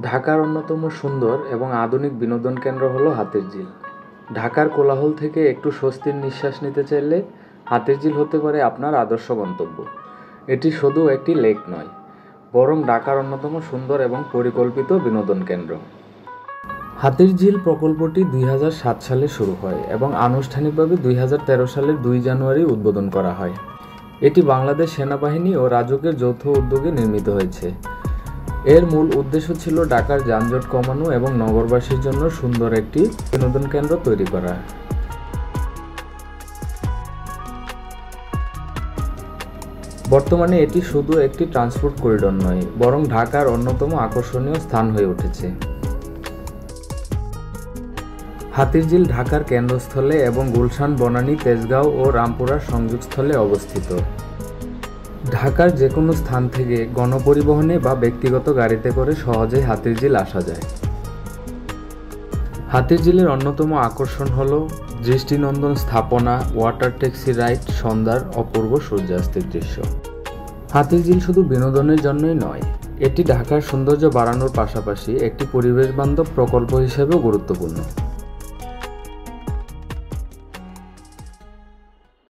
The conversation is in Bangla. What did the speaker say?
ঢাকার অন্যতম সুন্দর এবং আধুনিক বিনোদন কেন্দ্র হলো হাতিরঝিল। ঢাকার কোলাহল থেকে একটু স্বস্তির নিঃশ্বাস নিতে চাইলে হাতিরঝিল হতে পারে আপনার আদর্শ গন্তব্য। এটি শুধু একটি লেক নয়, বরং ঢাকার অন্যতম সুন্দর এবং পরিকল্পিত বিনোদন কেন্দ্র। হাতিরঝিল প্রকল্পটি 2007 সালে শুরু হয় এবং আনুষ্ঠানিকভাবে 2013 সালের 2 জানুয়ারি উদ্বোধন করা হয়। এটি বাংলাদেশ সেনাবাহিনী ও রাজুকের যৌথ উদ্যোগে নির্মিত হয়েছে। এর মূল উদ্দেশ্য ছিল ঢাকার যানজট কমানো এবং নগরবাসীর জন্য সুন্দর একটি বিনোদন কেন্দ্র তৈরি করা। বর্তমানে এটি শুধু একটি ট্রান্সপোর্ট করিডোর নয়, বরং ঢাকার অন্যতম আকর্ষণীয় স্থান হয়ে উঠেছে। হাতিরঝিল ঢাকার কেন্দ্রস্থলে এবং গুলশান, বনানী, তেজগাঁও ও রামপুরার সংযোগস্থলে অবস্থিত। ঢাকার যে কোনো স্থান থেকে গণপরিবহনে বা ব্যক্তিগত গাড়িতে করে সহজে হাতিরঝিল আসা যায়। হাতিরঝিলের অন্যতম আকর্ষণ হল দৃষ্টিনন্দন স্থাপনা, ওয়াটার ট্যাক্সি রাইড, সন্ধ্যার অপূর্ব সূর্যাস্তের দৃশ্য। হাতিরঝিল শুধু বিনোদনের জন্যই নয়, এটি ঢাকার সৌন্দর্য বাড়ানোর পাশাপাশি একটি পরিবেশ বান্ধব প্রকল্প হিসেবেও গুরুত্বপূর্ণ।